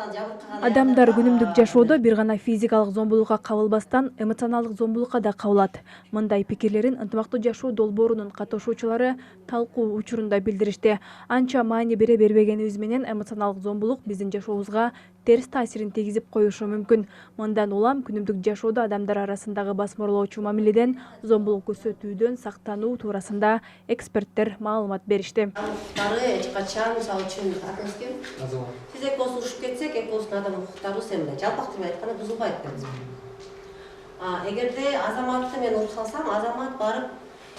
Адамдар күнүмдүк жашоодо бир гана физикалык зомбулукка кабылбастан, эмоционалдык зомбулукка да кабылат. Мындай пикирлерин ынтымактуу жашоо долбоорунун катышуучулары талкуу учурунда билдиришти. Анча маани бере бербегенибиз менен эмоционалдык зомбулук биздин жашообузга терс таасирин тийгизип коюшу мүмкүн. Мындан улам күнүмдүк жашоодо адамдар арасындагы басмырлоочу мамиледен, зомбулук көрсөтүүдөн сактануу туурасында эксперттер маалымат беришти. Эч качан мисалы үчүн атыңыз ким? Сиз экөөсү урушуп кетсек, экөөбүздүн адам укуктары жалпак тилде айтканда бузулбайт деп. Эгерде азаматты мен уруп салсам, азамат барып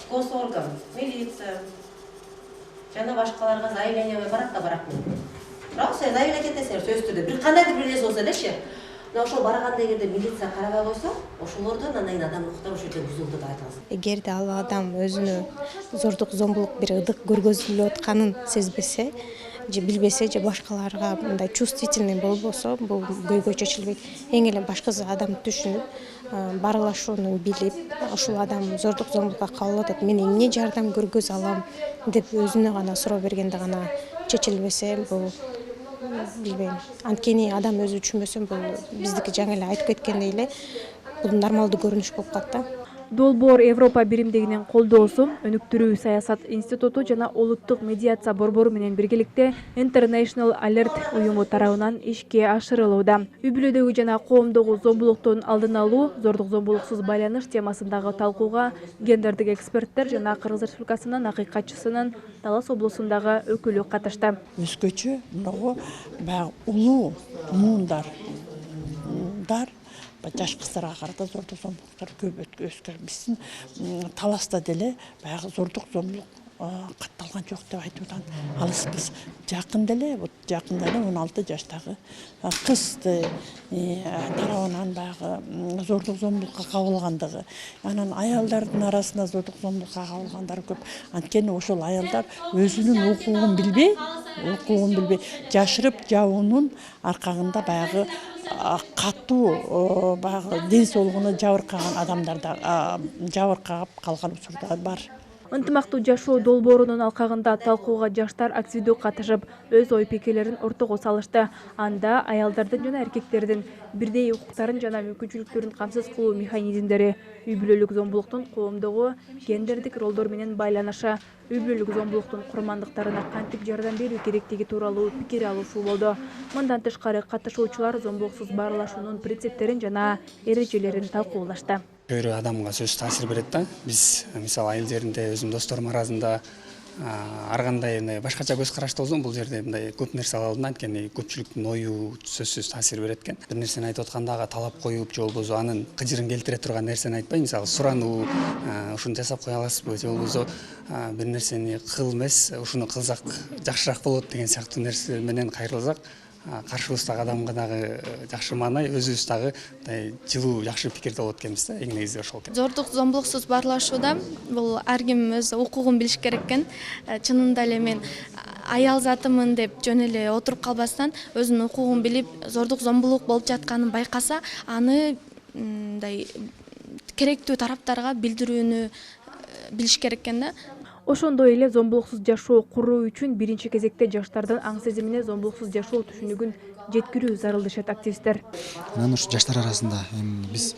госорган, милиция жана башкаларга заявление барат да барат. Бирок сен заявление этесиңер сөзсүз түрдө бир кандайдыр бир нерсе болсо элечи. Мына ошол барганда эгерде милиция карабай койсо, ошолордон андан кийин адам укуктары ошол жерде бузулду деп айта аласыз. Эгерде ал адам өзүнө зордук, зомбулук бир ыдык көргөзүлүп атканын сезбесе, же билбесе, же башкаларга мындай чувствительный болбосо, бул көйгөй чечилбейт. Эң эле башка адам түшүнүп, баралашууну билип, ушул адам зордук, зомбулукка кабылып атат, мен эмне жардам көргөзө алам деп өзүнө гана суроо бергенде гана чечилбесе, бул билбейм. Анткени адам өзү түшүнбөсө, бул биздики жаңы эле айтып кеткендей эле, бул нормалдуу көрүнүш болуп калат да. Долбоор Европа биримдигинин колдоосу, өнүктүрүү саясат институту жана улуттук медиация борбору менен биргеликте International Alert уюму тарабынан ишке ашырылууда. Үй-бүлөдөгү жана коомдогу зомбулуктун алдын алуу, зордук зомбулуксуз байланыш темасындагы талкууга гендердик эксперттер жана Кыргыз Республикасынын акыйкатчысынын Талас облусундагы өкүлү катышты. Өзгөчө мынагу баягы улуу муундар жаш кыздарга карата зордук зомбулуктар көп өскөн. Биздин Таласта деле баягы зордук зомбулук катталган жок деп айтуудан алыспыз. Жакында эле 16 жаштагы кызды тарабынан баягы зордук зомбулукка кабылгандыгы, анан аялдардын арасында зордук зомбулукка кабылгандар көп. Анткени ошол аялдар өзүнүн укугун билбей, жашырып жабуунун аркагында баягы катуу баягы ден соолугуна жабыркаган адамдарда жабыркап калган учурлар бар. Ынтымактуу жашоо долбоорунун алкагында талкууга жаштар активдүү катышып, өз ой пикирлерин ортого салышты. Анда аялдардын жана эркектердин бирдей укуктарын жана мүмкүнчүлүктөрүн камсыз кылуу механизмдери, үй-бүлөлүк зомбулуктун коомдогу гендердик ролдор менен байланышы, үй-бүлөлүк зомбулуктун курмандыктарына кантип жардам берүү керектиги тууралуу пикир алышуу болду. Мындан тышкары катышуучулар зомбулуксуз баралашуунун принциптерин жана эрежелерин талкуулашты. Көрүү адамга сөз таасир берет да. Биз мисалы айыл жеринде өзүм досторум арасында ар кандай башкача көз карашта болсом, бул жерде мындай көп нерсе ала алдым, анткени көпчүлүктүн ою сөзсүз таасир берет экен. Бир нерсени айтып атканда талап коюп, же болбосо анын кыжырын келтире турган нерсени айтпай, мисалы сурануу, ушуну жасап кое аласызбы, же болбосо бир нерсени кыл эмес, ушуну кылсак жакшыраак болот деген сыяктуу нерсе менен кайрылсак, каршыбыздагы адамга дагы жакшы маанай, өзүбүз дагы жылуу жакшы пикирде болот экенбиз да, эң негизи ошол экен. Зордук зомбулуксуз баарлашууда бул ар ким өз укугун билиш керек экен. Чынында эле мен аял затымын деп жөн эле отуруп калбастан, өзүнүн укугун билип, зордук зомбулук болуп жатканын байкаса, аны мындай керектүү тараптарга билдирүүнү билиш керек экен да. Ошондой эле зомбулуксуз жашоо куруу үчүн биринчи кезекте жаштардын аң сезимине зомбулуксуз жашоо түшүнүгүн жеткирүү зарыл дешет активисттер. Анан ушу жаштар арасында биз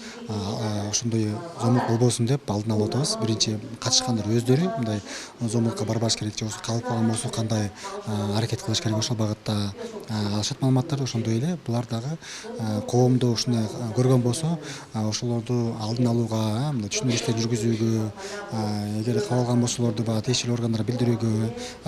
ошондой зомбулук болбосун деп алдын алып атабыз. Биринчи катышкандар өздөрү мындай зомбулукка барбаш керек, же калып калган болсо кандай аракет кылыш керек, ошол багытта алышат маалыматтарды. Ошондой эле булар дагы коомдо ушуну көргөн болсо, ошолорду алдын алууга, түшүндүрүштөр жүргүзүүгө, эгер кабылган болсолорду тиешелүү органдарга билдирүүгө,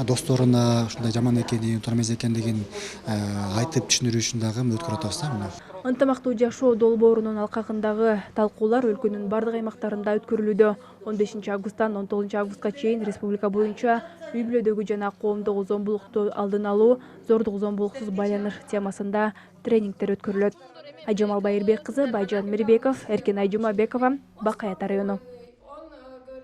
досторуна ушундай жаман экенин, туура эмес экендигин айтып түшүндүрүү үчүн дагы өткөрүп атабыз да. Ынтымактуу жашоо долбоорунун алкагындагы талкуулар өлкөнүн бардык аймактарында өткөрүлүүдө. 15 августтан 19 августка чейин республика боюнча үй-бүлөдөгү жана коомдогу зомбулукту алдын алуу, зордук зомбулуксуз байланыш темасында тренингдер өткөрүлөт. Айжамал Байырбек кызы, Байжан Мирбеков, Эркен Айжумабекова, Бакаят району.